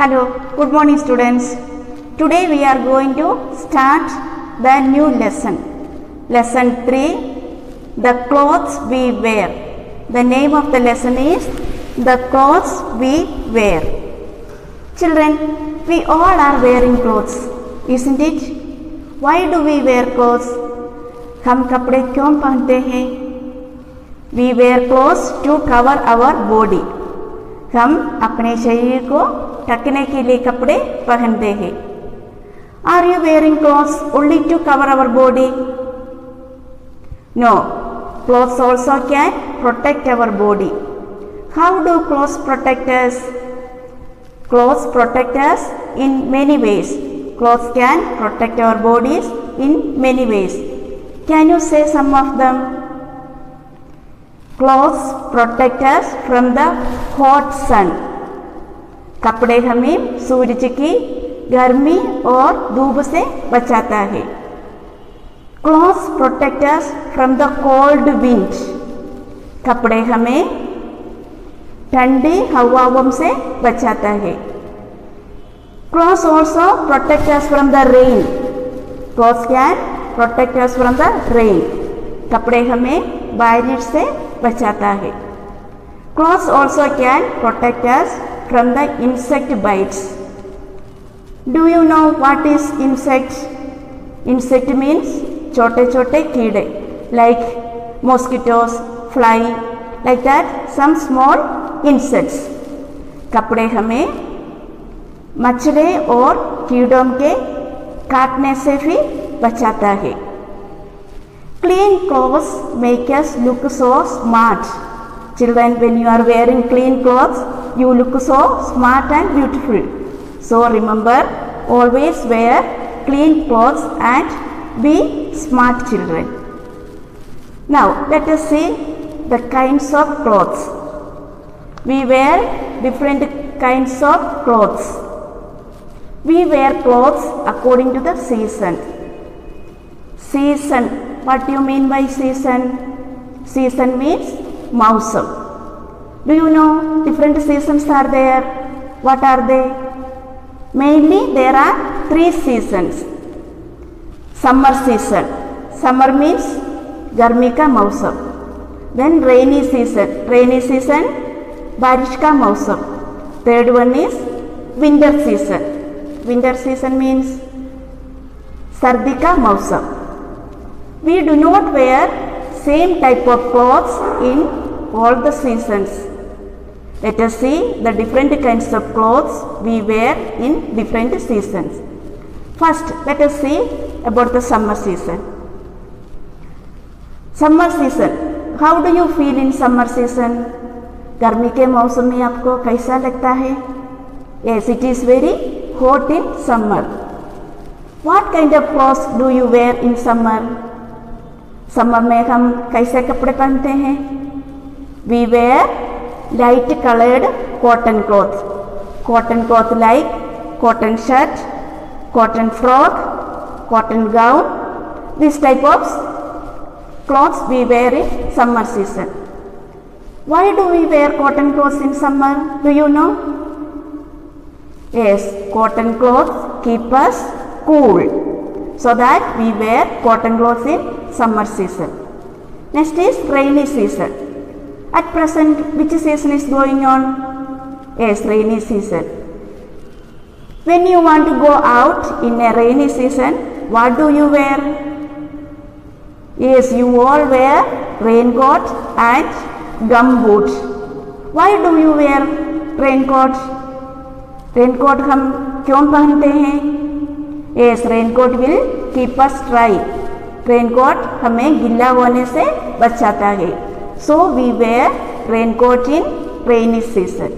Hello, good morning students. Today we are going to start the new lesson. Lesson 3, the clothes we wear. The name of the lesson is the clothes we wear. Children, we all are wearing clothes, isn't it? Why do we wear clothes? हम कपड़े क्यों पहनते हैं? We wear clothes to cover our body. हम अपने शरीर को ढकने के लिए कपड़े पहनते हैं. Are you wearing clothes only to cover our body? No. Clothes also can protect our body. How do clothes protect us? Clothes protect us in many ways. Clothes can protect our bodies in many ways. Can you say some of them? Clothes protect us from the hot sun. कपड़े हमें सूरज की गर्मी और धूप से बचाता है. Clothes protect us from the cold wind. कपड़े हमें ठंडी हवाओं से बचाता है. Clothes also protect us from the rain. Clothes can protect us from the rain. कपड़े हमें बारिश से बचाता है. Clothes also can protect us from the insect bites. Do you know what is insect? Insect means छोटे छोटे कीड़े, like mosquitoes, fly, like that some small insects. कपड़े हमें मच्छरों और कीड़ों के काटने से भी बचाता है. Clean clothes make us look so smart. Children, when you are wearing clean clothes, you look so smart and beautiful. So remember, always wear clean clothes and be smart children. Now let us see the kinds of clothes. We wear different kinds of clothes. We wear clothes according to the season. Season. What do you mean by season? Season means Mausam. Do you know different seasons are there? What are they? Mainly there are 3 seasons. Summer season. Summer means गर्मी का मौसम. Then rainy season. Rainy season बारिश का मौसम. Third one is winter season. Winter season means सर्दी का मौसम. We do not wear same type of clothes in all the seasons. Let us see the different kinds of clothes we wear in different seasons. First, let us see about the summer season. Summer season. How do you feel in summer season? गर्मी के मौसम में आपको कैसा लगता है? Yes, it is very hot in summer. What kind of clothes do you wear in summer? Summer में हम कैसे कपड़े पहनते हैं? We wear light colored cotton cloth. Cotton cloth like cotton shirt, cotton frock, cotton gown. This type of clothes we wear in summer season. Why do we wear cotton clothes in summer? Do you know? Yes, cotton clothes keep us cool. So that we wear cotton clothes in summer season. Next is rainy season. At present, which season is going on? Yes, rainy season. When you want to go out in a rainy season, what do you wear? Yes, you all wear raincoat and gumboot. Why do you wear raincoat? Raincoat हम क्यों पहनते हैं? Yes, raincoat will keep us dry. Raincoat हमें गिल्ला होने से बचाता है. So we wear raincoat in rainy season.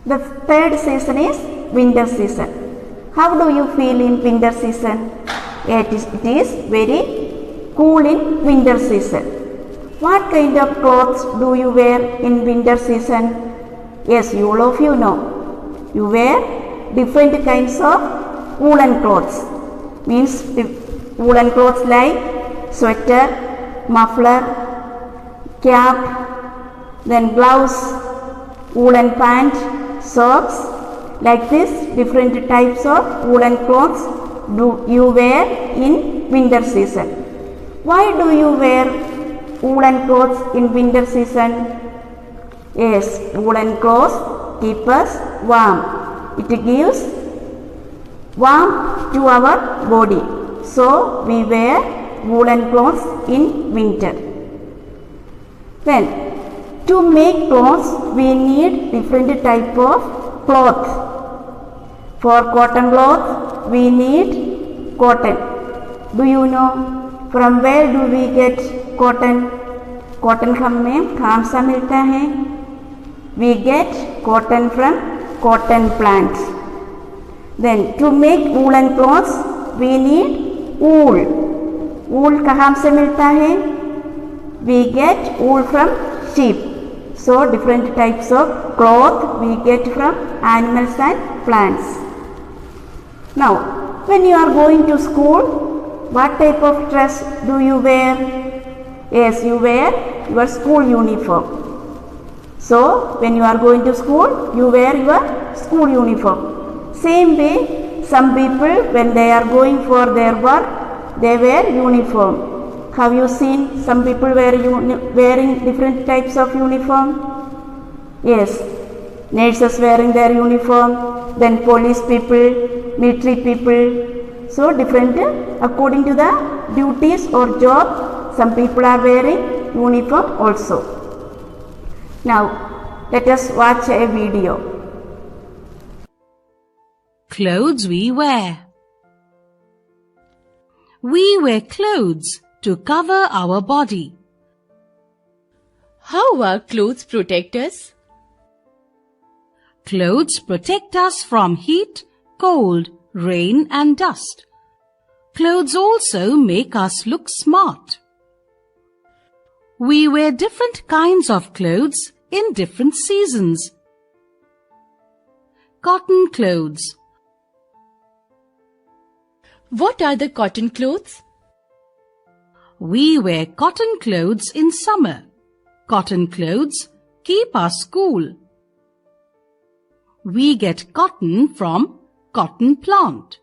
The third season is winter season. How do you feel in winter season? It is very cool in winter season. What kind of clothes do you wear in winter season? Yes, all of you know. You wear different kinds of woolen clothes. Means woolen clothes like sweater, muffler, cap, then blouse, woolen pant, socks, Like this, different types of woolen clothes do you wear in winter season. Why do you wear woolen clothes in winter season? Yes, woolen clothes keep us warm. It gives warmth to our body. So we wear woolen clothes in winter. Then, to make clothes, we need different type of cloth. For cotton cloth, we need cotton. Do you know from where do we get cotton? Cotton हमें कहाँ से मिलता है? We get cotton from cotton plants. Then, to make woolen clothes, we need wool. Wool कहाँ से मिलता है? We get wool from sheep. So different types of cloth we get from animals and plants. Now, when you are going to school, what type of dress do you wear? Yes, you wear your school uniform. So when you are going to school, you wear your school uniform. Same way, some people when they are going for their work, they wear uniform. Have you seen some people wearing different types of uniform? Yes, nurses wearing their uniform, then police people, military people. So different according to the duties or job, some people are wearing uniform also. Now, let us watch a video. Clothes we wear. We wear clothes to cover our body. How our clothes protect us? Clothes protect us from heat, cold, rain and dust. Clothes also make us look smart. We wear different kinds of clothes in different seasons. Cotton clothes. What are the cotton clothes? We wear cotton clothes in summer. Cotton clothes keep us cool. We get cotton from cotton plant.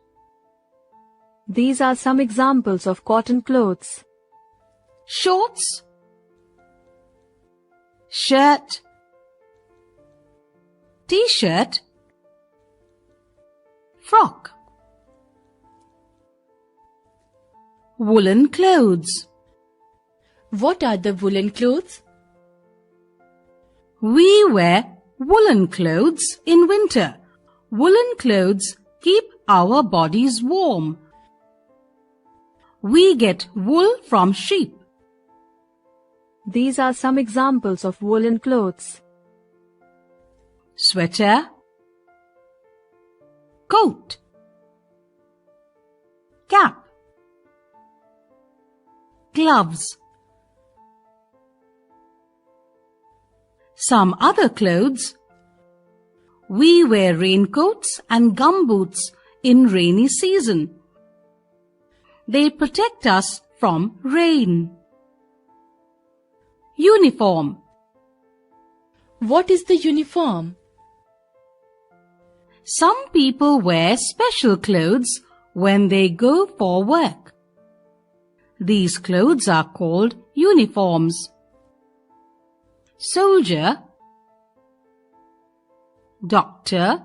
These are some examples of cotton clothes. Shorts, shirt, t-shirt, frock. Woolen clothes. What are the woolen clothes? We wear woolen clothes in winter. Woolen clothes keep our bodies warm. We get wool from sheep. These are some examples of woolen clothes. Sweater, coat, cap, gloves. Some other clothes. We wear raincoats and gumboots in rainy season. They protect us from rain. Uniform. What is the uniform? Some people wear special clothes when they go for work. These clothes are called uniforms. Soldier, doctor,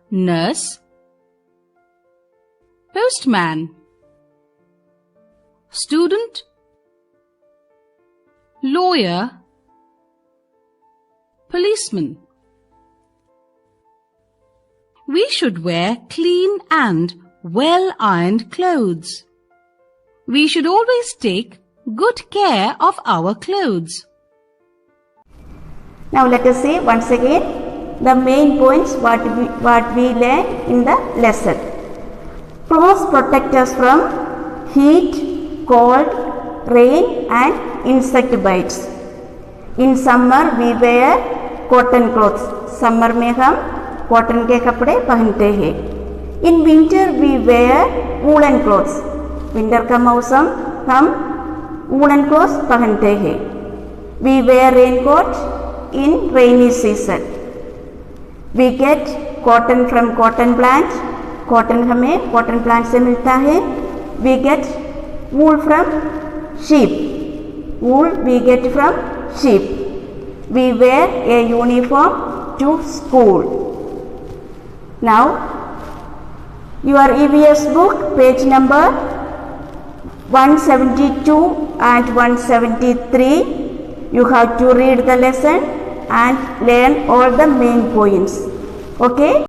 nurse, postman, student, lawyer, policeman. We should wear clean and well-ironed clothes. We should always take good care of our clothes. Now let us see once again the main points what we learned in the lesson. Clothes protect us from heat, cold, rain and insect bites. In summer we wear cotton clothes. Summer में हम cotton के कपड़े पहनते हैं. In winter we wear woolen clothes. Winter का मौसम हम woolen clothes पहनते हैं. We wear raincoat in rainy season. We get cotton from cotton plant. Cotton हमें cotton plant से मिलता है. We get wool from sheep. Wool we get from sheep. We wear a uniform to school. Now, your EVS book, page number 172 and 173. You have to read the lesson and learn all the main points. Okay?